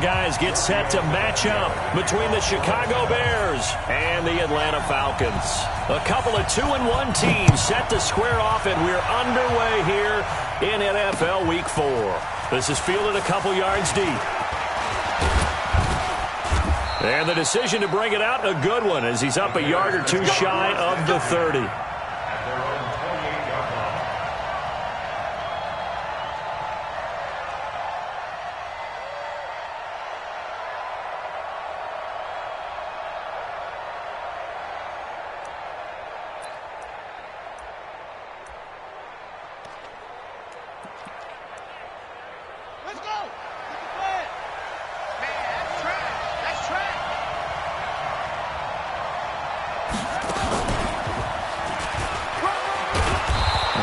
Guys get set to match up between the Chicago Bears and the Atlanta Falcons. A couple of 2-1 teams set to square off, and we're underway here in NFL Week 4. This is fielded a couple yards deep. And the decision to bring it out, a good one, as he's up a yard or two shy of the 30.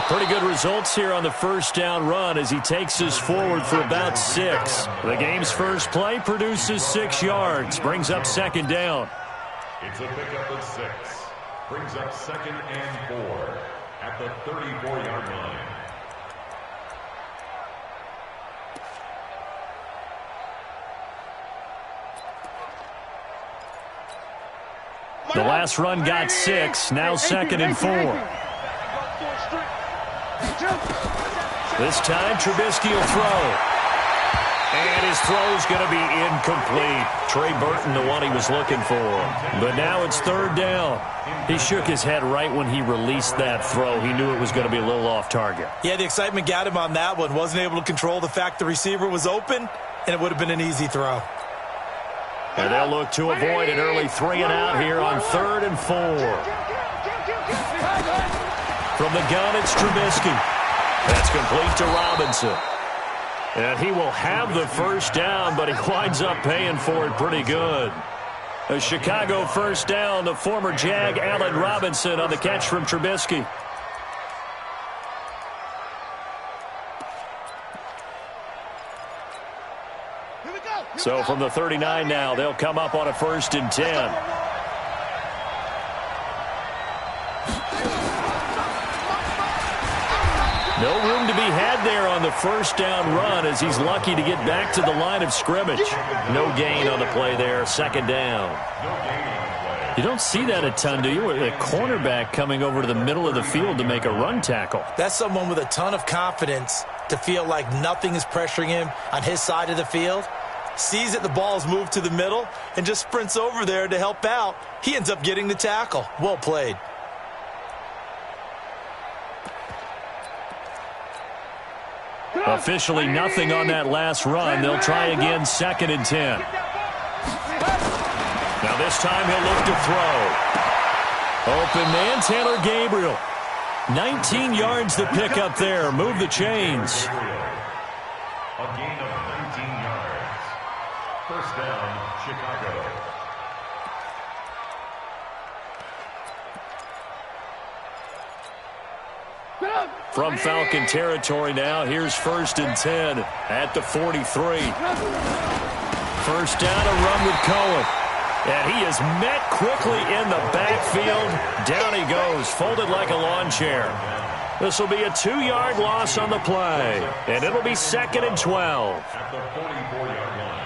Pretty good results here on the first down run as he takes us forward for about 6. The game's first play produces 6 yards, brings up second down. It's a pickup of 6. Brings up 2nd and 4 at the 34-yard line. The last run got 6, now 2nd and 4. This time, Trubisky will throw. And his throw's going to be incomplete. Trey Burton, the one he was looking for. But now it's 3rd down. He shook his head right when he released that throw. He knew it was going to be a little off target. Yeah, the excitement got him on that one. Wasn't able to control the fact the receiver was open, and it would have been an easy throw. And they'll look to avoid an early 3-and-out here on 3rd and 4. From the gun, it's Trubisky. That's complete to Robinson. And he will have the first down, but he winds up paying for it pretty good. A Chicago first down to former Jag Allen Robinson on the catch from Trubisky. So from the 39 now, they'll come up on a 1st and 10. No room to be had there on the first down run as he's lucky to get back to the line of scrimmage. No gain on the play there, 2nd down. You don't see that a ton, do you? A cornerback coming over to the middle of the field to make a run tackle. That's someone with a ton of confidence to feel like nothing is pressuring him on his side of the field. Sees that the ball's moved to the middle and just sprints over there to help out. He ends up getting the tackle. Well played. Officially nothing on that last run. They'll try again, 2nd and 10. Now this time he'll look to throw. Open man, Taylor Gabriel. 19 yards to pick up there. Move the chains. A gain of 19 yards. First down, Chicago. From Falcon territory now, here's 1st and 10 at the 43. First down, a run with Cohen. And he is met quickly in the backfield. Down he goes, folded like a lawn chair. This will be a 2-yard loss on the play, and it'll be 2nd and 12. At the 44-yard line.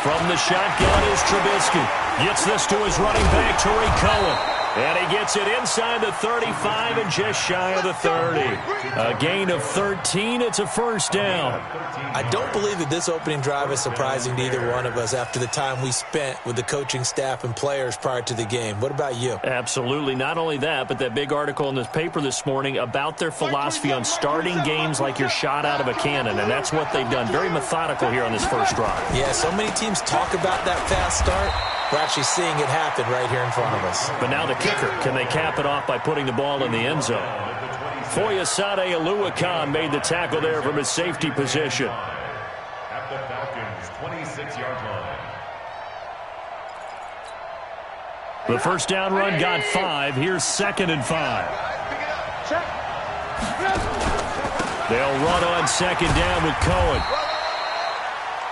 From the shotgun is Trubisky. Gets this to his running back, Tariq Cohen. And he gets it inside the 35 and just shy of the 30. A gain of 13. It's a first down. I don't believe that this opening drive is surprising to either one of us after the time we spent with the coaching staff and players prior to the game. What about you? Absolutely. Not only that, but that big article in the paper this morning about their philosophy on starting games like you're shot out of a cannon, and that's what they've done. Very methodical here on this first drive. Yeah, so many teams talk about that fast start. We're actually seeing it happen right here in front of us. But now the kicker, can they cap it off by putting the ball in the end zone? Foyesade Oluwakan made the tackle there from his safety position. At the Falcons' 26-yard line. The first down run got 5. Here's 2nd and 5. They'll run on second down with Cohen.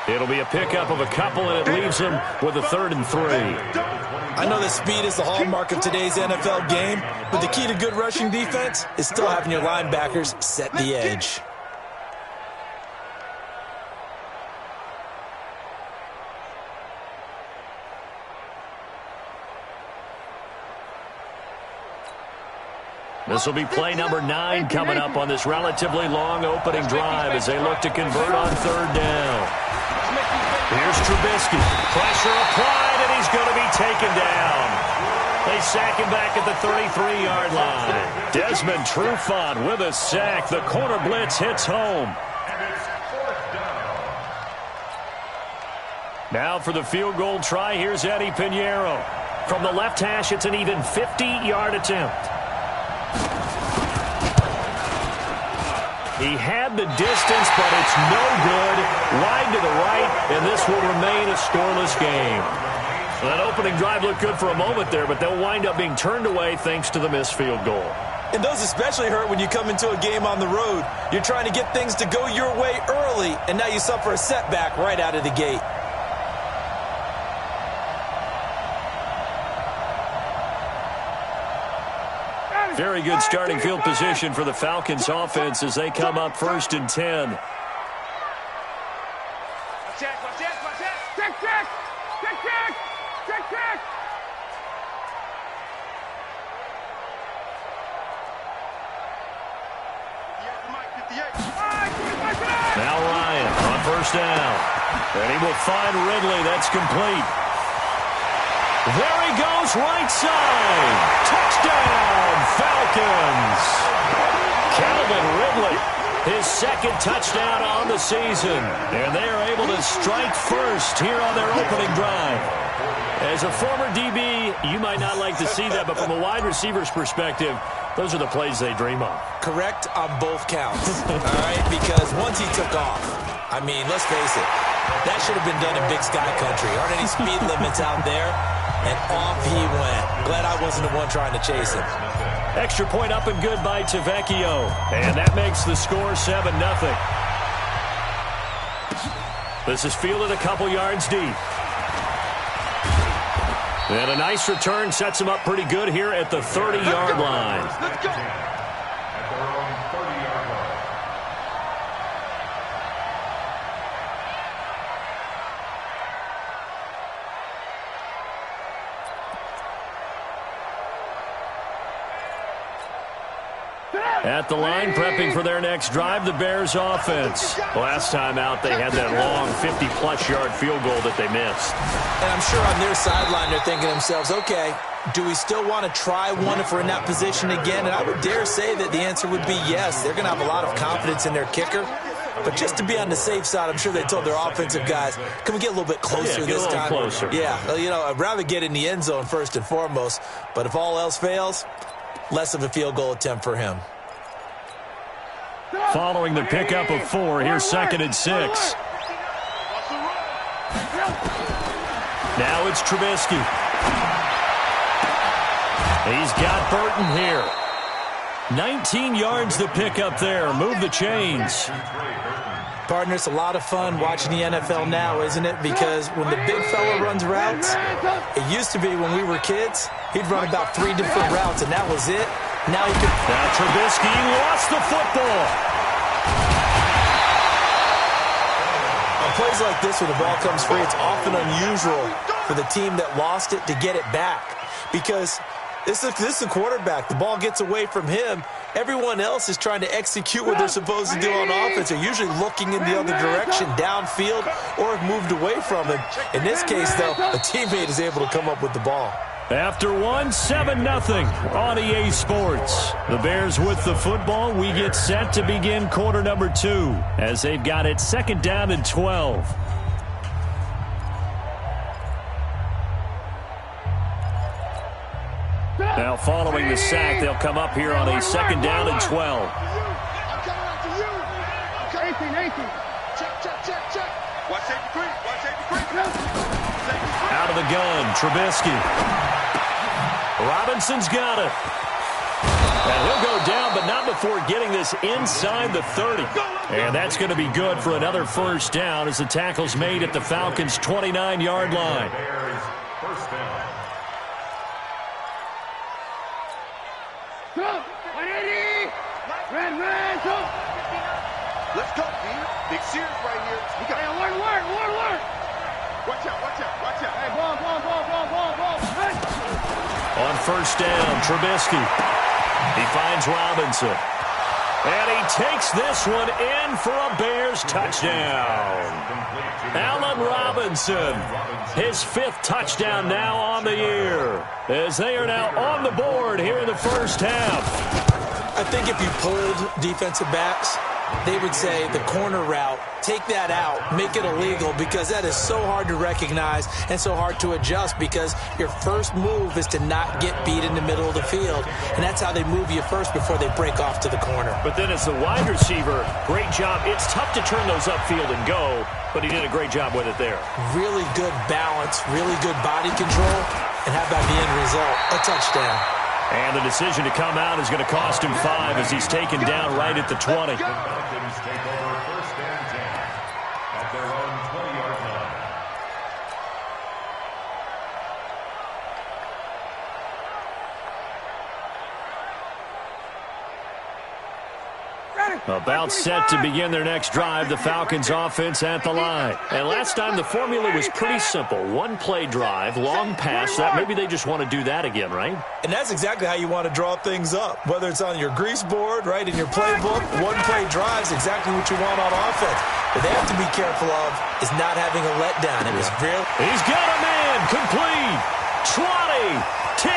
It'll be a pickup of a couple, and it leaves them with a 3rd and 3. I know that speed is the hallmark of today's NFL game, but the key to good rushing defense is still having your linebackers set the edge. This will be play number 9 coming up on this relatively long opening drive as they look to convert on 3rd down. Here's Trubisky. Pressure applied, and he's going to be taken down. They sack him back at the 33-yard line. Desmond Trufant with a sack. The corner blitz hits home. Now for the field goal try, here's Eddie Pinheiro. From the left hash, it's an even 50-yard attempt. He had the distance, but it's no good. Wide to the right, and this will remain a scoreless game. That opening drive looked good for a moment there, but they'll wind up being turned away thanks to the missed field goal. And those especially hurt when you come into a game on the road. You're trying to get things to go your way early, and now you suffer a setback right out of the gate. Very good starting field position for the Falcons offense as they come up 1st and 10. Now Ryan on 1st down. And he will find Ridley. That's complete. There he goes, right side. Touchdown, Falcons. Calvin Ridley, his 2nd touchdown on the season. And they are able to strike first here on their opening drive. As a former DB, you might not like to see that, but from a wide receiver's perspective, those are the plays they dream of. Correct on both counts, all right? Because once he took off, I mean, let's face it, that should have been done in Big Sky Country. Aren't any speed limits out there? And off he went. Glad I wasn't the one trying to chase him. Extra point up and good by Tavecchio. And that makes the score 7-0. This is fielded a couple yards deep. And a nice return sets him up pretty good here at the 30-yard line. Let's go. At their own 30-yard line. At the line, prepping for their next drive, the Bears offense. Last time out, they had that long 50-plus yard field goal that they missed. And I'm sure on their sideline, they're thinking to themselves, okay, do we still want to try one if we're in that position again? And I would dare say that the answer would be yes. They're going to have a lot of confidence in their kicker. But just to be on the safe side, I'm sure they told their offensive guys, can we get a little bit closer this time? Closer. Yeah, well, you know, I'd rather get in the end zone first and foremost. But if all else fails, less of a field goal attempt for him. Following the pickup of 4, here's 2nd and 6. Now it's Trubisky. He's got Burton here. 19 yards the pickup there. Move the chains. Partner, it's a lot of fun watching the NFL now, isn't it? Because when the big fella runs routes, it used to be when we were kids, he'd run about 3 different routes, and that was it. Now he could... Now Trubisky lost the football. On plays like this, when the ball comes free, it's often unusual for the team that lost it to get it back. Because this is a quarterback. The ball gets away from him. Everyone else is trying to execute what they're supposed to do on offense. They're usually looking in the other direction, downfield, or have moved away from him. In this case, though, a teammate is able to come up with the ball. After 7-0 on EA Sports. The Bears with the football. We get set to begin quarter number 2 as they've got it 2nd down and 12. Now following the sack, they'll come up here on a 2nd down and 12. Out of the gun, Trubisky. Robinson's got it. And he'll go down, but not before getting this inside the 30. And that's going to be good for another first down as the tackle's made at the Falcons' 29-yard line. First down. Let's go, D. Big Sears right here. We got work. Watch out. Hey, ball. On first down, Trubisky. He finds Robinson. And he takes this one in for a Bears touchdown. Allen Robinson, his 5th touchdown now on the year, as they are now on the board here in the first half. I think if you polled defensive backs, they would say the corner route, take that out, make it illegal, because that is so hard to recognize and so hard to adjust, because your first move is to not get beat in the middle of the field, and that's how they move you first before they break off to the corner. But then as the wide receiver, great job. It's tough to turn those upfield and go, but he did a great job with it there. Really good balance, really good body control, and how about the end result? A touchdown. And the decision to come out is going to cost him 5 as he's taken down right at the 20. Falcons take over first and 10 at their own 20-yard line. About set to begin their next drive, the Falcons offense at the line. And last time the formula was pretty simple. 1-play drive, long pass. That maybe they just want to do that again, right? And that's exactly how you want to draw things up. Whether it's on your grease board, right, in your playbook, 1-play drive is exactly what you want on offense. What they have to be careful of is not having a letdown. It was real. He's got a man, complete. 20, 10,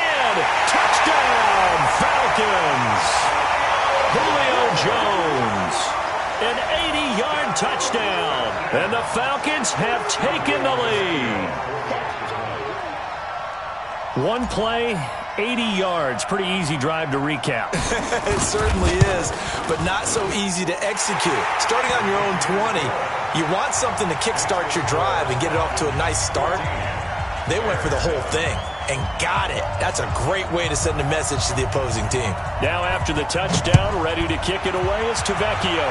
touchdown, Falcons. Julio Jones, an 80-yard touchdown, and the Falcons have taken the lead. 1 play, 80 yards. Pretty easy drive to recap. It certainly is, but not so easy to execute. Starting on your own 20, you want something to kickstart your drive and get it off to a nice start. They went for the whole thing and got it. That's a great way to send a message to the opposing team. Now after the touchdown, ready to kick it away is Tavecchio.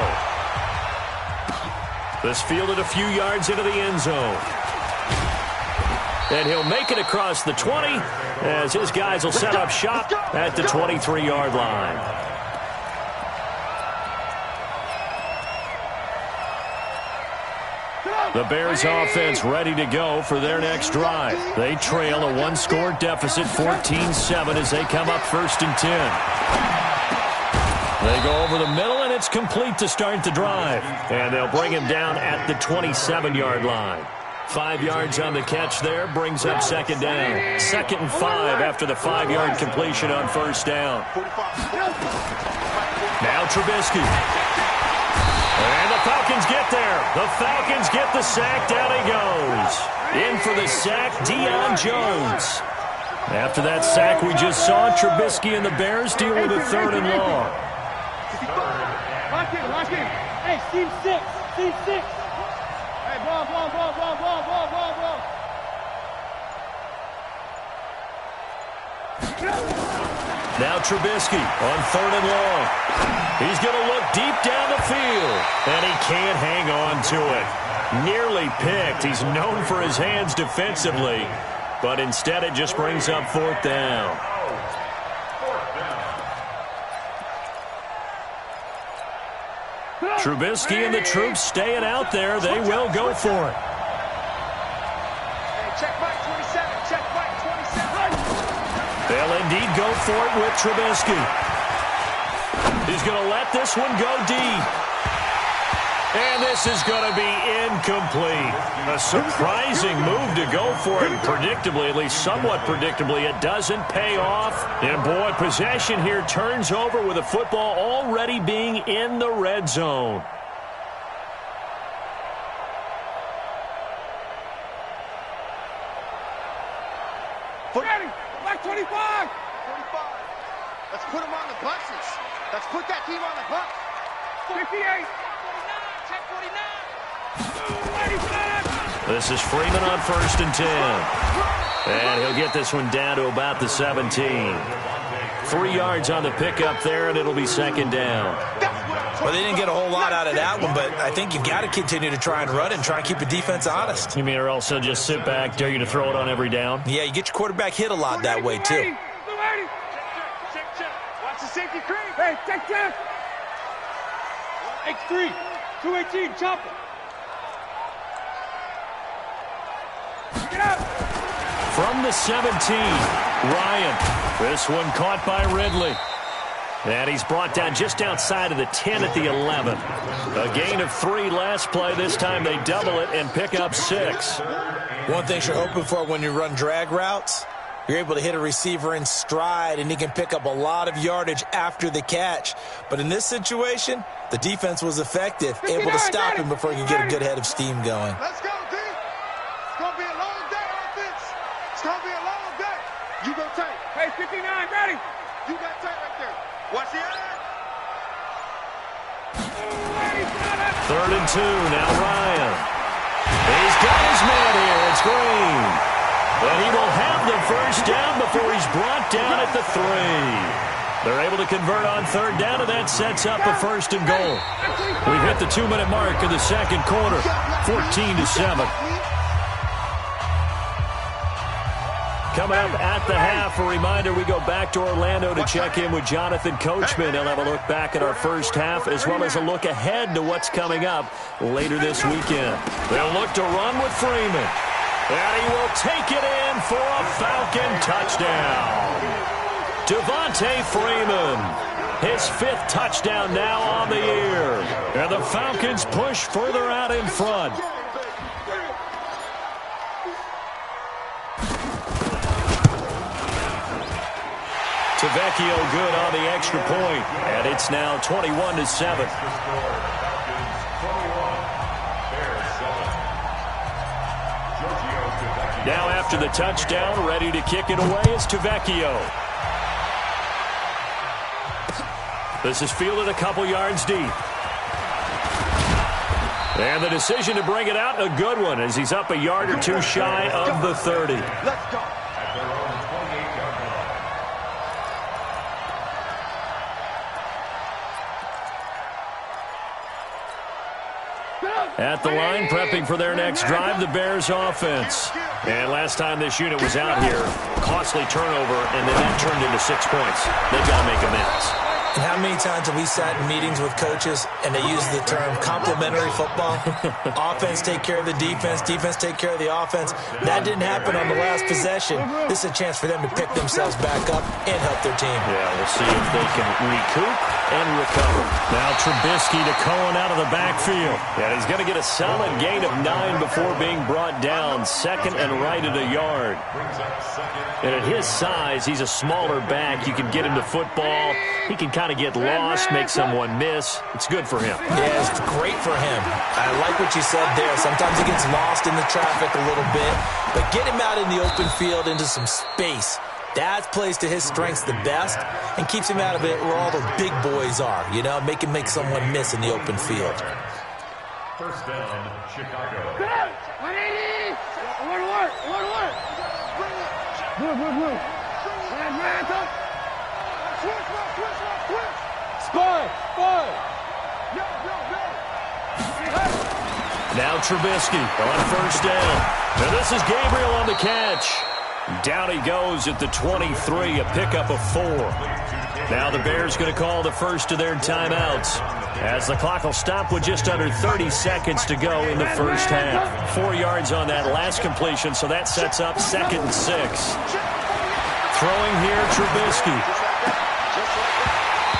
This fielded a few yards into the end zone. And he'll make it across the 20 as his guys will set up shop at the 23-yard line. The Bears offense ready to go for their next drive. They trail a 1-score deficit, 14-7, as they come up first and 10. They go over the middle, and it's complete to start the drive. And they'll bring him down at the 27-yard line. 5 yards on the catch there, brings up second down. 2nd and 5 after the 5-yard completion on first down. Now Trubisky. And the Falcons get there. The Falcons get the sack. Down he goes. In for the sack, Deion Jones. After that sack we just saw, Trubisky and the Bears deal with a 3rd and long. Watch him. Hey, team 6. Hey, ball. Now Trubisky on 3rd and long. He's going to look deep down the field, and he can't hang on to it. Nearly picked. He's known for his hands defensively, but instead it just brings up 4th down. Trubisky and the troops staying out there. They will go for it. Check back 27. They'll indeed go for it with Trubisky. He's going to let this one go deep. And this is going to be incomplete. A surprising move to go for it. Predictably, at least somewhat predictably, it doesn't pay off. And boy, possession here turns over with the football already being in the red zone. Back 25. Let's put him on the buses. Let's put that team on the bus. 58. This is Freeman on 1st and 10. And he'll get this one down to about the 17. 3 yards on the pickup there, and it'll be second down. Well, they didn't get a whole lot out of that one, but I think you've got to continue to try and run and try and keep the defense honest. You mean or else they'll just sit back, dare you to throw it on every down? Yeah, you get your quarterback hit a lot that way, too. Check. Watch the safety creep. Hey, check. X3, 218, chopper. Get up. From the 17, Ryan. This one caught by Ridley. And he's brought down just outside of the 10 at the 11. A gain of 3 last play. This time they double it and pick up 6. One thing you're hoping for when you run drag routes, you're able to hit a receiver in stride, and he can pick up a lot of yardage after the catch. But in this situation, the defense was effective, able to stop him before he could get a good head of steam going. Let's go, D. It's going to be a long day, offense. It's going to be a long day. You go tight. Hey, 59, ready. You got tight right there. Watch the end. 3rd and 2, now Ryan. He's got his man here. It's Green. And he will have the first down before he's brought down at the 3. They're able to convert on 3rd down, and that sets up a 1st and goal. We've hit the 2-minute mark in the second quarter, 14-7. Coming up at the half, a reminder, we go back to Orlando to check in with Jonathan Coachman. He'll have a look back at our first half as well as a look ahead to what's coming up later this weekend. They'll look to run with Freeman. And he will take it in for a Falcon touchdown. Devontae Freeman, his 5th touchdown now on the year. And the Falcons push further out in front. Tavecchio good on the extra point, and it's now 21-7. Now after the touchdown, ready to kick it away is Tavecchio. This is fielded a couple yards deep. And the decision to bring it out, a good one, as he's up a yard or 2 shy of the 30. Let's go. At the line, prepping for their next drive, the Bears offense. And last time this unit was out here, costly turnover, and then that turned into 6 points. They've got to make amends. And how many times have we sat in meetings with coaches and they use the term complementary football? Offense take care of the defense, defense take care of the offense. That didn't happen on the last possession. This is a chance for them to pick themselves back up and help their team. Yeah, we'll see if they can recoup and recover. Now Trubisky to Cohen out of the backfield. Yeah, he's going to get a solid gain of 9 before being brought down. 2nd and right at a yard. And at his size, he's a smaller back. You can get him to football. He can kind of get lost, make someone miss. It's good for him. Yeah, it's great for him. I like what you said there. Sometimes he gets lost in the traffic a little bit, but get him out in the open field into some space. That plays to his strengths the best and keeps him out of it where all the big boys are, you know, make him make someone miss in the open field. 1st down, Chicago. 180! I want to work. Move. Spy. Now Trubisky on 1st down. And this is Gabriel on the catch. Down he goes at the 23, a pickup of 4. Now the Bears going to call the first of their timeouts, as the clock will stop with just under 30 seconds to go in the first half. 4 yards on that last completion, so that sets up 2nd and 6. Throwing here, Trubisky.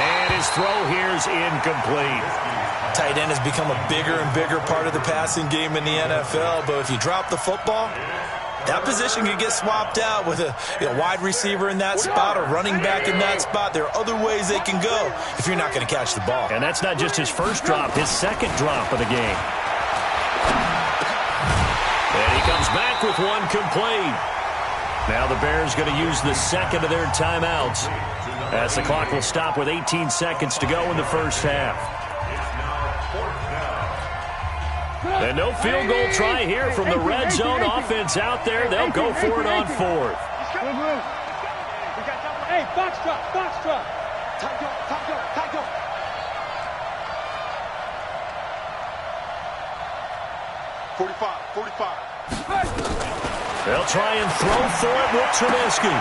And his throw here is incomplete. Tight end has become a bigger and bigger part of the passing game in the NFL, but if you drop the football, that position can get swapped out with a wide receiver in that spot, a running back in that spot. There are other ways they can go if you're not going to catch the ball. And that's not just his first drop, his 2nd drop of the game. And he comes back with one complete. Now the Bears going to use the 2nd of their timeouts, as the clock will stop with 18 seconds to go in the first half. And no field goal try here from the red zone offense out there. They'll go for it on 4th. Hey, box drop, box drop. Tight go, tight go, tight go. .45. They'll try and throw for it with Trubisky.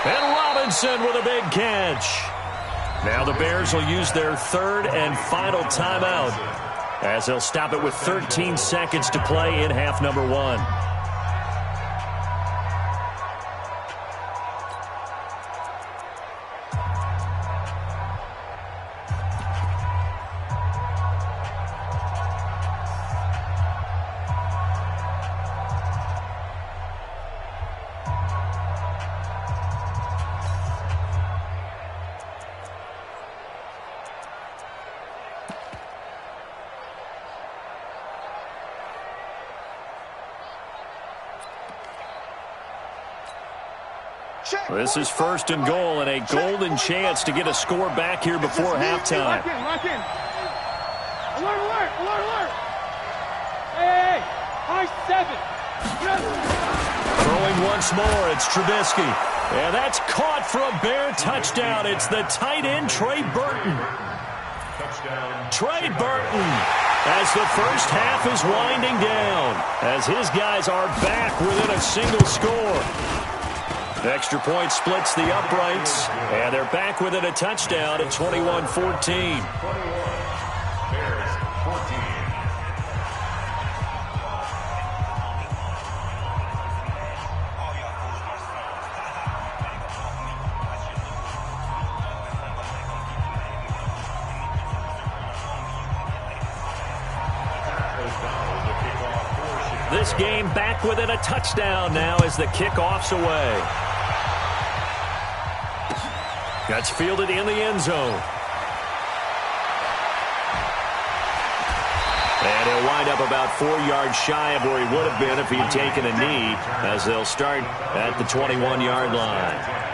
And Robinson with a big catch. Now the Bears will use their third and final timeout as they'll stop it with 13 seconds to play in half number 1. This is first and goal and a golden chance to get a score back here before halftime. Lock in. Alert, alert, alert, alert. Hey, high 7. Throwing once more, it's Trubisky. And that's caught for a Bear touchdown. It's the tight end, Trey Burton. Trey Burton, as the first half is winding down, as his guys are back within a single score. Extra point splits the uprights, and they're back within a touchdown at 21-14. This game back within a touchdown now as the kickoff's away. That's fielded in the end zone. And he'll wind up about 4 yards shy of where he would have been if he'd taken a knee, as they'll start at the 21-yard line.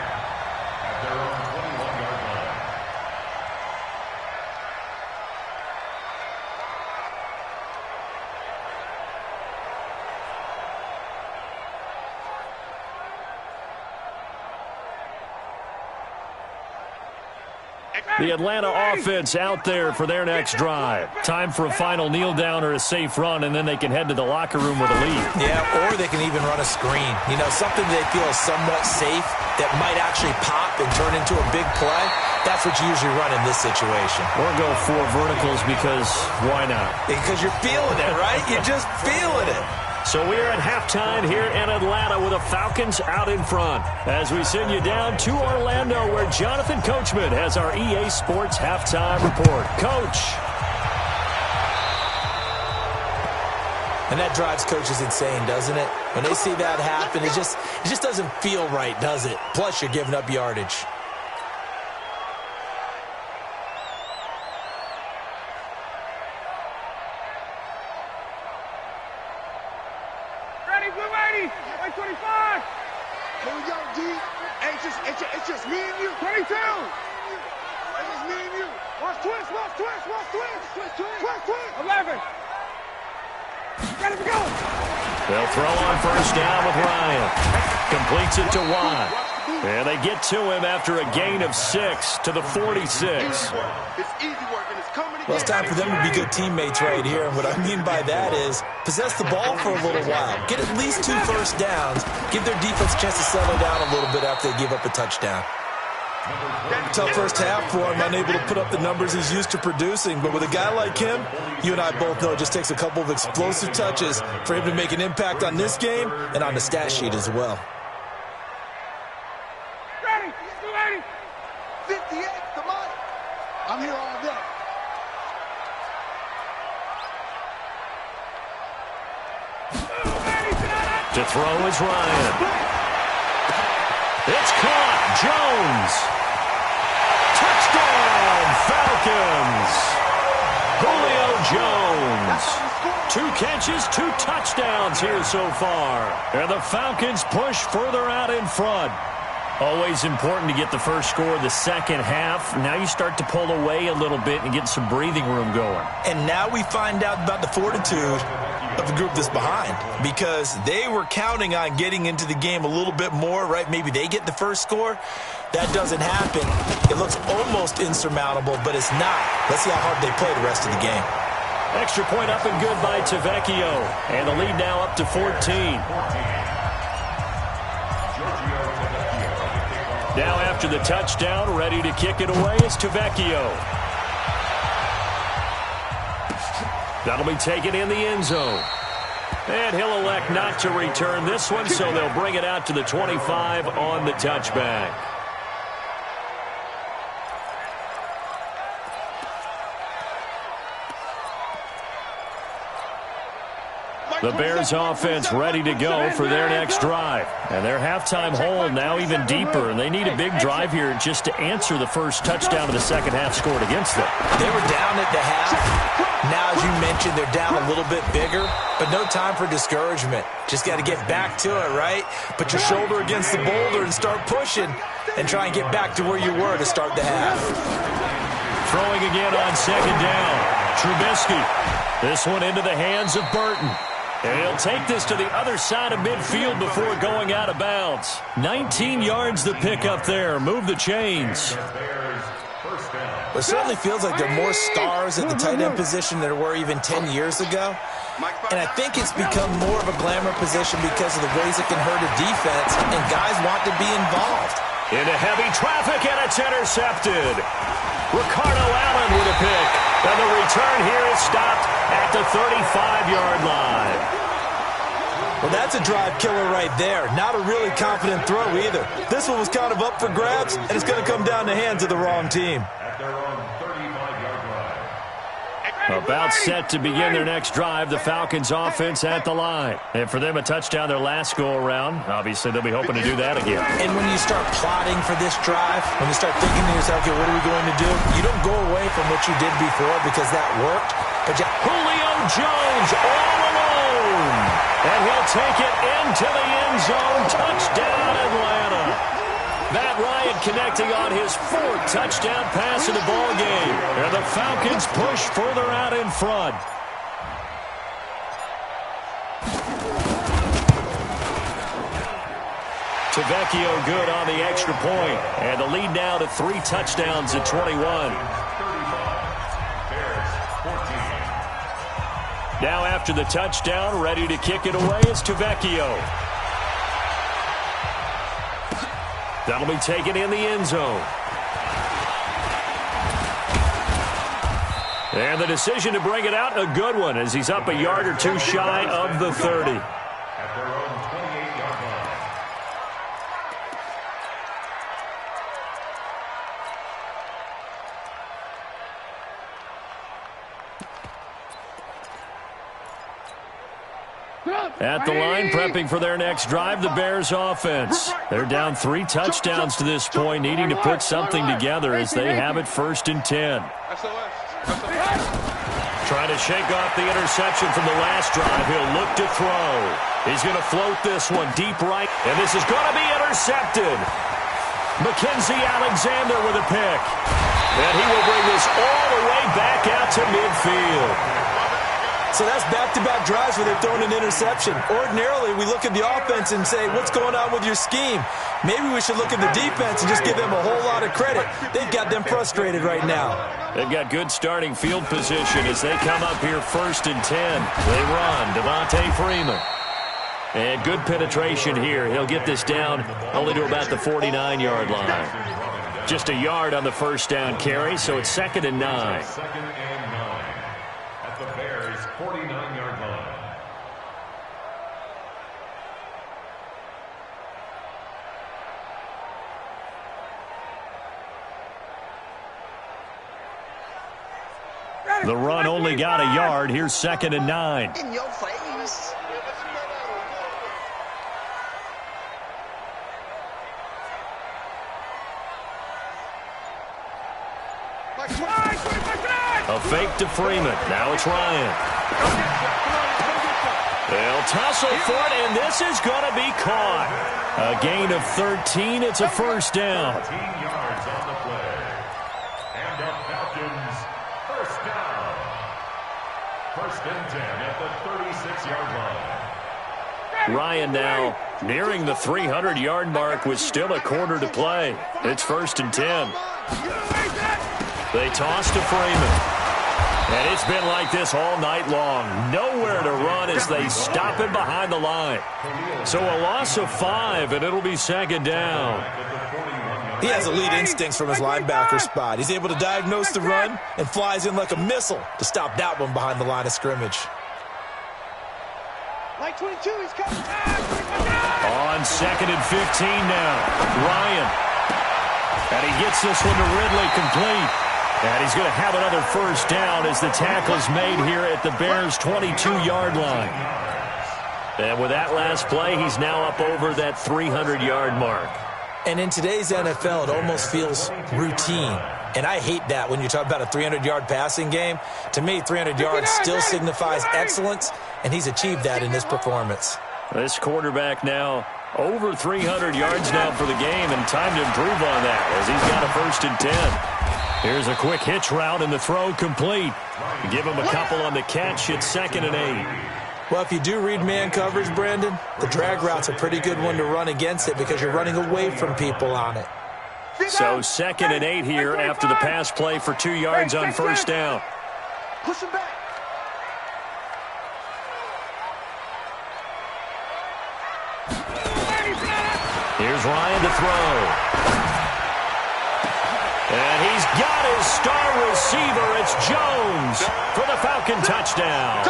The Atlanta offense out there for their next drive. Time for a final kneel down or a safe run, and then they can head to the locker room with a lead. Yeah, or they can even run a screen. You know, something they feel is somewhat safe that might actually pop and turn into a big play. That's what you usually run in this situation. Or go 4 verticals because why not? Because you're feeling it, right? You're just feeling it. So we're at halftime here in Atlanta with the Falcons out in front as we send you down to Orlando where Jonathan Coachman has our EA Sports halftime report. Coach. And that drives coaches insane, doesn't it? When they see that happen, it just doesn't feel right, does it? Plus, you're giving up yardage. It's just me and you. 22. It's just me and you. Watch twist. 11. Ready to go. They'll throw on first down with Ryan. Completes it to Watt. And they get to him after a gain of 6 to the 46. It's easy work, and it's coming again. Well, it's time for them to be good teammates right here. And what I mean by that is possess the ball for a little while. Get at least 2 first downs. Give their defense a chance to settle down a little bit after they give up a touchdown. Tough first half for him, unable to put up the numbers he's used to producing. But with a guy like him, you and I both know it just takes a couple of explosive touches for him to make an impact on this game and on the stat sheet as well. Ready, 58, come on. I'm here all day. To throw is Ryan. It's caught. Jones. Touchdown, Falcons. Julio Jones. 2 catches, 2 touchdowns here so far. And the Falcons push further out in front. Always important to get the first score of the second half. Now you start to pull away a little bit and get some breathing room going. And now we find out about the fortitude of the group that's behind, because they were counting on getting into the game a little bit more, right? Maybe they get the first score. that doesn't happen, it looks almost insurmountable, but it's not. Let's see how hard they play the rest of the game. Extra point up and good by Tavecchio. And the lead now up to 14. Now after the touchdown, ready to kick it away is Tavecchio. That'll be taken in the end zone. And he'll elect not to return this one, so they'll bring it out to the 25 on the touchback. The Bears offense ready to go for their next drive. And their halftime hole now even deeper, and they need a big drive here just to answer the first touchdown of the second half scored against them. They were down at the half. Now, as you mentioned, they're down a little bit bigger, but no time for discouragement. Just got to get back to it, right? Put your shoulder against the boulder and start pushing and try and get back to where you were to start the half. Throwing again on second down. Trubisky. This one into the hands of Burton. And he'll take this to the other side of midfield before going out of bounds. 19 yards the pick up there. Move the chains. It certainly feels like there are more stars at the tight end position than there were even 10 years ago. And I think it's become more of a glamour position because of the ways it can hurt a defense, and guys want to be involved. Into heavy traffic, and it's intercepted. Ricardo Allen with a pick. And the return here is stopped at the 35-yard line. Well, that's a drive killer right there. Not a really confident throw either. This one was kind of up for grabs, and it's going to come down the hands of the wrong team. About set to begin their next drive, the Falcons offense at the line. And for them, a touchdown their last go-around. Obviously, they'll be hoping to do that again. And when you start plotting for this drive, when you start thinking to yourself, okay, what are we going to do? You don't go away from what you did before because that worked. But Julio Jones all alone. And he'll take it into the end zone. Touchdown, Atlanta. Matt Ryan connecting on his fourth touchdown pass in the ball game. And the Falcons push further out in front. Tavecchio good on the extra point. And the lead now to 3 touchdowns at 21. Now after the touchdown, ready to kick it away is Tavecchio. That'll be taken in the end zone. And the decision to bring it out, a good one, as he's up a yard or two shy of the 30. At their own 28-yard line. At the line, prepping for their next drive, the Bears offense. They're down 3 touchdowns to this point, needing to put something together as they have it 1st and 10. Trying to shake off the interception from the last drive. He'll look to throw. He's going to float this one deep right, and this is going to be intercepted. Mackenzie Alexander with a pick. And he will bring this all the way back out to midfield. So that's back-to-back drives where they've thrown an interception. Ordinarily, we look at the offense and say, what's going on with your scheme? Maybe we should look at the defense and just give them a whole lot of credit. They've got them frustrated right now. They've got good starting field position as they come up here 1st and 10. They run. Devontae Freeman. And good penetration here. He'll get this down only to about the 49-yard line. Just a yard on the first down carry, so it's 2nd and 9. 2nd and 9 at the Bears' 49-yard line. The run only got a yard. Here's 2nd and 9. In your face. A fake to Freeman. Now it's Ryan. They'll tussle for it, and this is going to be caught. A gain of 13. It's a first down. 13 yards on the play. And the Falcons first down. 1st and 10 at the 36-yard line. Ryan now Nearing the 300-yard mark with still a quarter to play. It's 1st and 10. They toss to Freeman. And it's been like this all night long. Nowhere to run as they stop him behind the line. So a loss of 5, and it'll be 2nd down. He has elite instincts from his linebacker spot. He's able to diagnose the run and flies in like a missile to stop that one behind the line of scrimmage. Like 22, he's coming. On 2nd and 15 now. Ryan. And he gets this one to Ridley complete. And he's going to have another 1st down as the tackle's made here at the Bears' 22-yard line. And with that last play, he's now up over that 300-yard mark. And in today's NFL, it almost feels routine. And I hate that when you talk about a 300-yard passing game. To me, 300 yards still signifies excellence, and he's achieved that in this performance. This quarterback now over 300 yards now for the game, and time to improve on that as he's got a 1st and 10. Here's a quick hitch route, and the throw complete. Give him a couple on the catch. It's 2nd and 8. Well, if you do read man coverage, Brandon, the drag route's a pretty good one to run against it because you're running away from people on it. So 2nd and 8 here after the pass play for 2 yards on 1st down. Push him back. Here's Ryan to throw. And he's got his star receiver. It's Jones for the Falcon touchdown.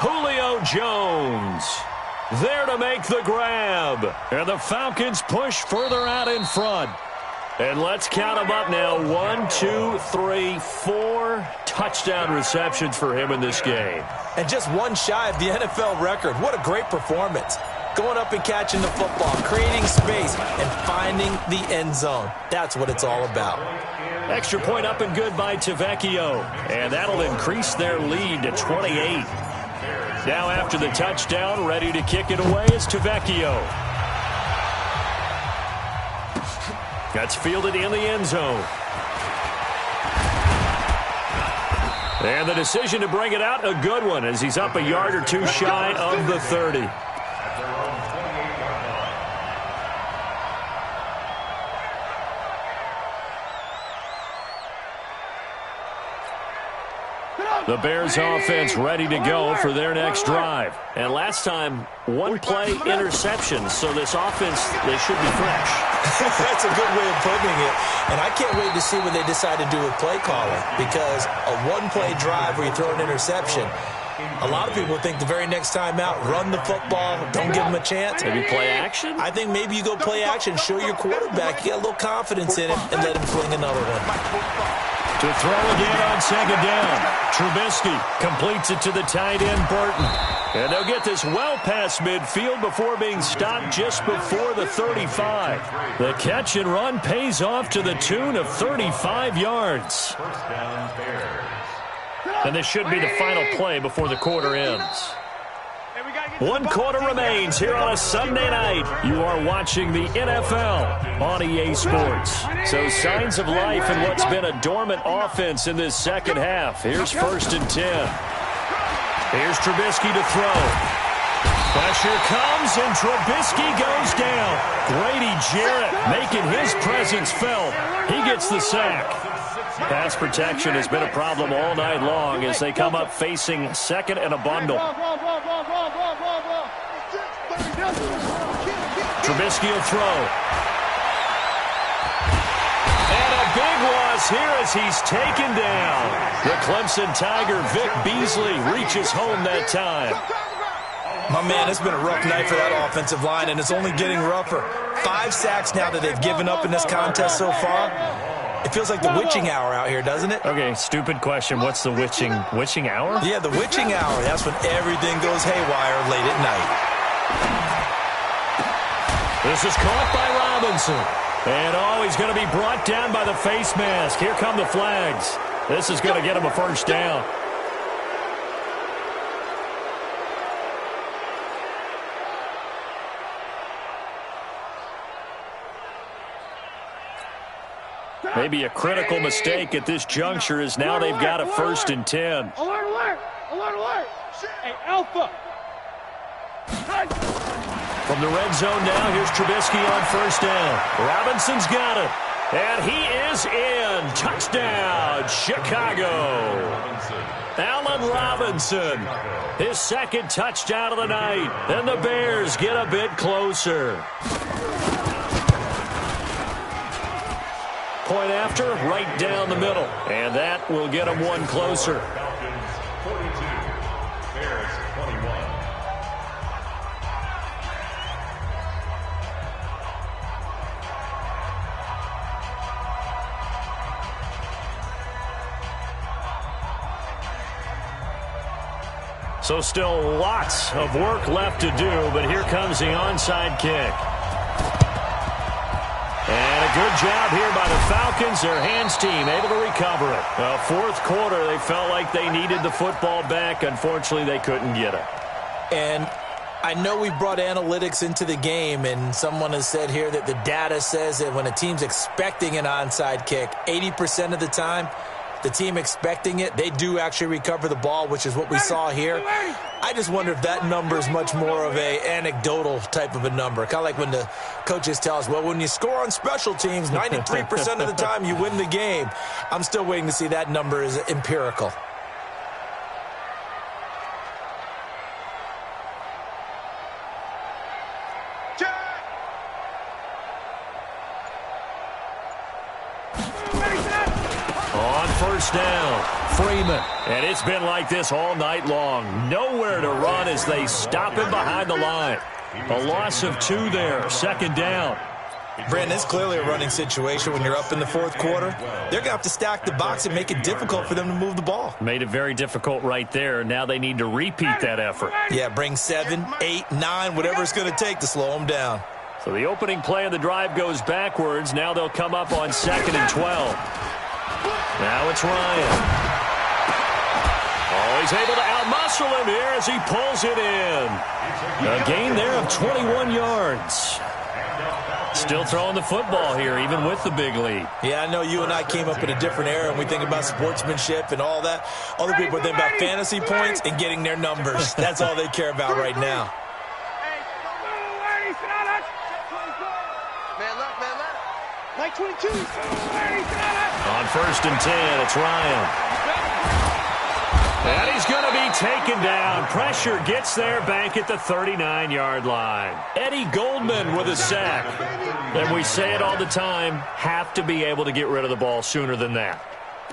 Julio Jones there to make the grab. And the Falcons push further out in front. And let's count them up now. 1, 2, 3, 4 touchdown receptions for him in this game. And just one shy of the NFL record. What a great performance. Going up and catching the football, creating space, and finding the end zone. That's what it's all about. Extra point up and good by Tavecchio. And that'll increase their lead to 28. Now after the touchdown, ready to kick it away is Tavecchio. That's fielded in the end zone. And the decision to bring it out, a good one, as he's up a yard or 2 shy of the 30. The Bears offense ready to go for their next drive. And last time, 1-play interception. So this offense, they should be fresh. That's a good way of putting it. And I can't wait to see what they decide to do with play calling. Because a 1-play drive where you throw an interception, a lot of people think the very next time out, run the football, don't give them a chance. Maybe play action? I think maybe you go play action, show your quarterback, get a little confidence in him, and let him fling another one. To throw again on 2nd down. Trubisky completes it to the tight end, Burton. And they'll get this well past midfield before being stopped just before the 35. The catch and run pays off to the tune of 35 yards. And this should be the final play before the quarter ends. 1 quarter remains here on a Sunday night. You are watching the NFL on EA Sports. So signs of life in what's been a dormant offense in this second half. Here's 1st and 10. Here's Trubisky to throw. Pressure comes, and Trubisky goes down. Grady Jarrett making his presence felt. He gets the sack. Pass protection has been a problem all night long as they come up facing 2nd and a bundle. Trubisky will throw. And a big loss here as he's taken down. The Clemson Tiger, Vic Beasley, reaches home that time. My man, it's been a rough night for that offensive line, and it's only getting rougher. 5 sacks now that they've given up in this contest so far. It feels like the witching hour out here, doesn't it? Okay, stupid question. What's the witching hour? Yeah, the witching hour. That's when everything goes haywire late at night. This is caught by Robinson. And, he's going to be brought down by the face mask. Here come the flags. This is going to get him a 1st down. Maybe a critical mistake at this juncture is now they've got a 1st and 10. Alert, alert! Alert, alert! Hey, Alpha! From the red zone now, here's Trubisky on first down. Robinson's got it. And he is in. Touchdown, Chicago. Allen Robinson, his second touchdown of the night. And the Bears get a bit closer. Point after, right down the middle. And that will get them one closer. Falcons 42, Bears 21. So still lots of work left to do, but here comes the onside kick. And a good job here by the Falcons. Their hands team able to recover it. Fourth quarter, they felt like they needed the football back. Unfortunately, they couldn't get it. And I know we brought analytics into the game, and someone has said here that the data says that when a team's expecting an onside kick, 80% of the time, the team expecting it, they do actually recover the ball, which is what we saw here. I just wonder if that number is much more of a anecdotal type of a number. Kind of like when the coaches tell us, well, when you score on special teams, 93% of the time you win the game. I'm still waiting to see that number is empirical. First down, Freeman. And it's been like this all night long. Nowhere to run as they stop him behind the line. A loss of 2 there, second down. Brandon, it's clearly a running situation when you're up in the fourth quarter. They're going to have to stack the box and make it difficult for them to move the ball. Made it very difficult right there. Now they need to repeat that effort. Yeah, bring 7, 8, 9, whatever it's going to take to slow them down. So the opening play of the drive goes backwards. Now they'll come up on 2nd and 12. Now it's Ryan. Oh, he's able to outmuscle him here as he pulls it in. A gain there of 21 yards. Still throwing the football here, even with the big lead. Yeah, I know you and I came up in a different era, and we think about sportsmanship and all that. Other people think about fantasy points and getting their numbers. That's all they care about right now. Like 22. On 1st and 10, it's Ryan. And he's going to be taken down. Pressure gets there back at the 39-yard line. Eddie Goldman with a sack. And we say it all the time, have to be able to get rid of the ball sooner than that.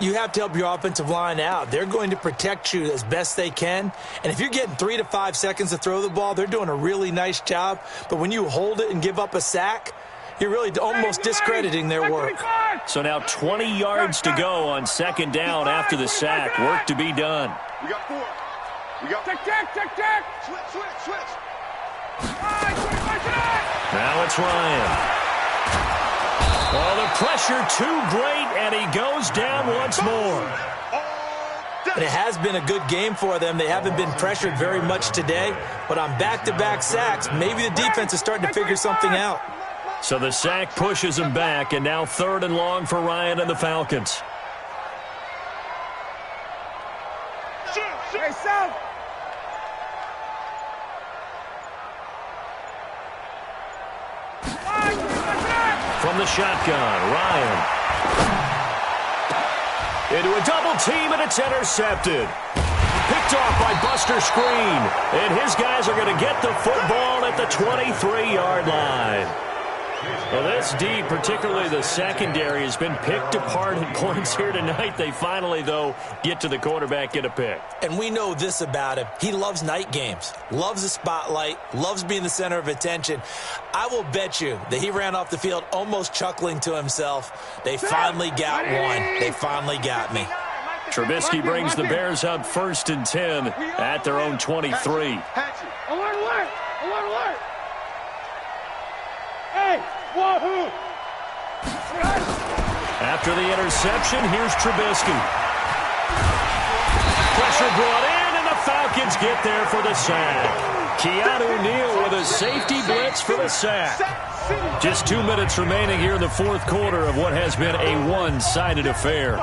You have to help your offensive line out. They're going to protect you as best they can. And if you're getting 3 to 5 seconds to throw the ball, they're doing a really nice job. But when you hold it and give up a sack, you're really almost discrediting their work. So now 20 yards to go on 2nd down after the sack. Work to be done. We got 4. We got Check. switch. Now it's Ryan. Oh, the pressure too great, and he goes down once more. And it has been a good game for them. They haven't been pressured very much today. But on back-to-back sacks, maybe the defense is starting to figure something out. So the sack pushes him back, and now 3rd and long for Ryan and the Falcons. Hey, South. From the shotgun, Ryan. Into a double team, and it's intercepted. Picked off by Buster Screen. And his guys are going to get the football at the 23-yard line. Well, this D, particularly the secondary, has been picked apart in points here tonight. They finally, though, get to the quarterback, get a pick. And we know this about him. He loves night games, loves the spotlight, loves being the center of attention. I will bet you that he ran off the field almost chuckling to himself. They finally got one. They finally got me. Trubisky brings the Bears up 1st and 10 at their own 23. Alert. Hey, wahoo! After the interception, here's Trubisky. Pressure brought in, and the Falcons get there for the sack. Keanu Neal with a safety blitz for the sack. Just 2 minutes remaining here in the fourth quarter of what has been a one-sided affair.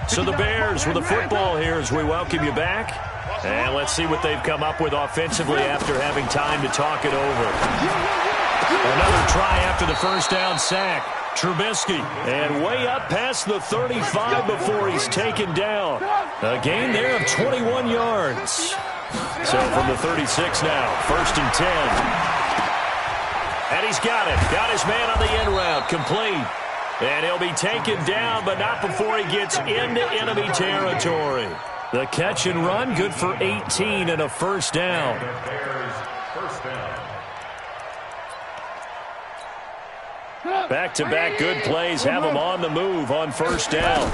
So the Bears with the football here as we welcome you back. And let's see what they've come up with offensively after having time to talk it over. Another try after the first down sack. Trubisky, and way up past the 35 before he's taken down. A gain there of 21 yards. So from the 36 now, 1st and 10. And he's got it. Got his man on the end route, complete. And he'll be taken down, but not before he gets into enemy territory. The catch and run, good for 18 and a first down. Back-to-back good plays have him on the move on first down.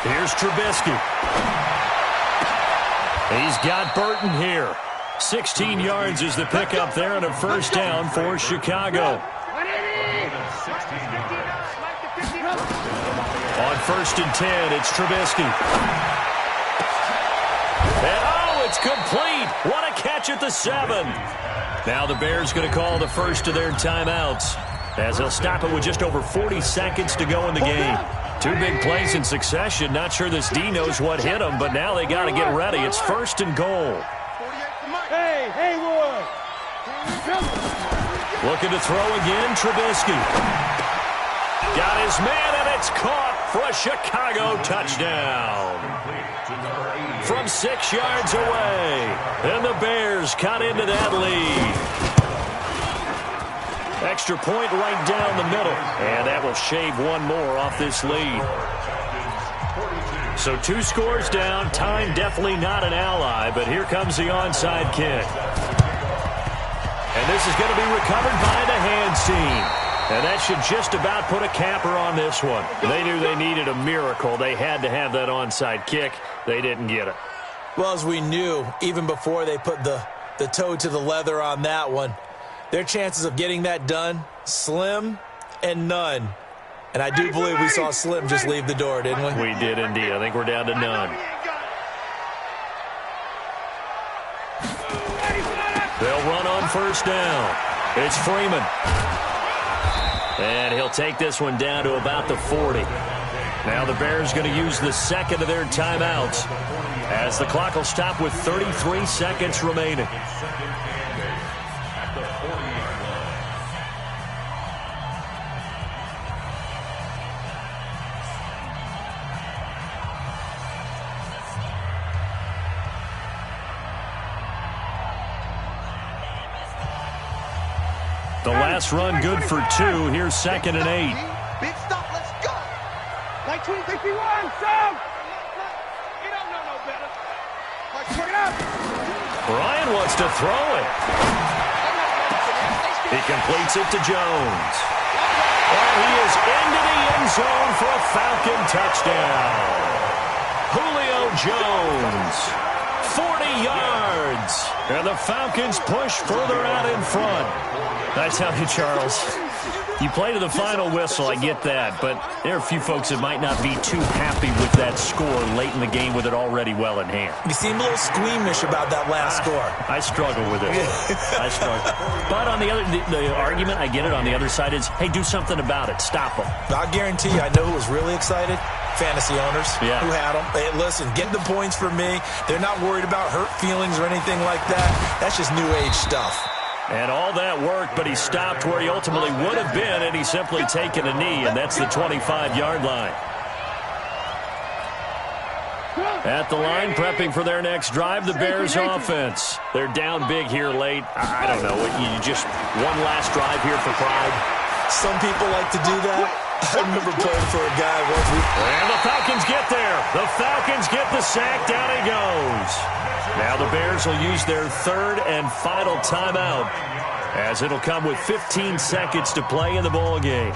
Here's Trubisky. He's got Burton here. 16 yards is the pickup there and a first down for Chicago. On 1st and 10, it's Trubisky. And oh, it's complete. What a catch at the 7. Now the Bears going to call the first of their timeouts, as they'll stop it with just over 40 seconds to go in the game. 2 big plays in succession. Not sure this D knows what hit him, but now they got to get ready. It's 1st and goal. Hey, Haywood. Looking to throw again, Trubisky. Got his man, and it's caught for a Chicago touchdown. From 6 yards away, and the Bears cut into that lead. Extra point right down the middle, and that will shave one more off this lead. So 2 scores down. Time definitely not an ally, but here comes the onside kick. And this is going to be recovered by the hands team. And that should just about put a capper on this one. They knew they needed a miracle. They had to have that onside kick. They didn't get it. Well, as we knew, even before they put the toe to the leather on that one, their chances of getting that done, slim and none. And I do believe we saw Slim just leave the door, didn't we? We did indeed. I think we're down to none. They'll run on first down. It's Freeman. And he'll take this one down to about the 40. Now the Bears going to use the second of their timeouts, as the clock will stop with 33 seconds remaining. The last run good for 2. Here's 2nd and 8. Big stop, let's go. Like 2061, Sam. You don't know no better. Like, pick it up. Ryan wants to throw it. He completes it to Jones. And he is into the end zone for a Falcon touchdown. Julio Jones, 40 yards. And the Falcons push further out in front. I tell you, Charles, you play to the final whistle, I get that, but there are a few folks that might not be too happy with that score late in the game with it already well in hand. You seem a little squeamish about that last score. I struggle with it. I struggle. But on the other, the argument, I get it, on the other side is, hey, do something about it. Stop them. I'll guarantee you, I know who was really excited. Fantasy owners who had them. Hey, listen, get the points for me. They're not worried about hurt feelings or anything like that. That's just new age stuff. And all that worked, but he stopped where he ultimately would have been, and he's simply taken a knee, and that's the 25-yard line. At the line, prepping for their next drive, the Bears offense. They're down big here late. I don't know. You just one last drive here for pride. Some people like to do that. I remember playing for a guy once. And the Falcons get there. The Falcons get the sack. Down he goes. Now the Bears will use their 3rd and final timeout, as it'll come with 15 seconds to play in the ball game.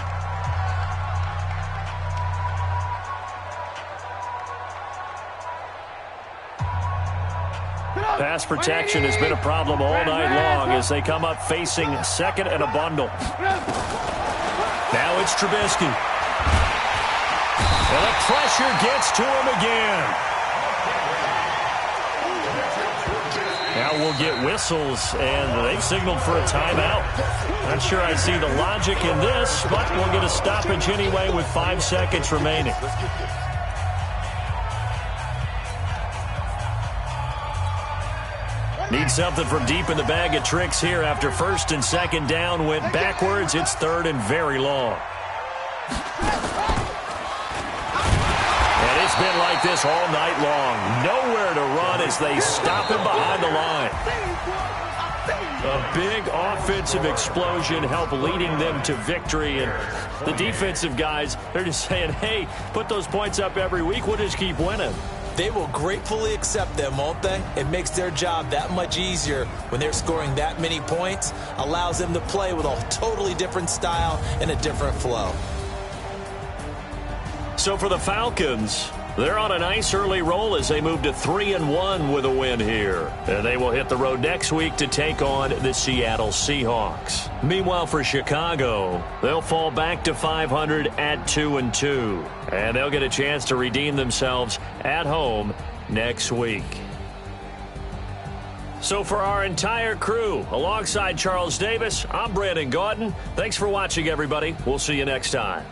Pass protection has been a problem all night long as they come up facing 2nd and a bundle. Now it's Trubisky. And the pressure gets to him again. Now we'll get whistles, and they've signaled for a timeout. Not sure I see the logic in this, but we'll get a stoppage anyway with 5 seconds remaining. Need something from deep in the bag of tricks here after first and second down went backwards. It's third and very long. And it's been like this all night long. Nowhere to run as they stop him behind the line. A big offensive explosion helped leading them to victory. And the defensive guys, they're just saying, hey, put those points up every week. We'll just keep winning. They will gratefully accept them, won't they? It makes their job that much easier when they're scoring that many points. Allows them to play with a totally different style and a different flow. So for the Falcons, they're on a nice early roll as they move to 3-1 with a win here. And they will hit the road next week to take on the Seattle Seahawks. Meanwhile, for Chicago, they'll fall back to 500 at 2-2. And they'll get a chance to redeem themselves at home next week. So for our entire crew, alongside Charles Davis, I'm Brandon Gaudin. Thanks for watching, everybody. We'll see you next time.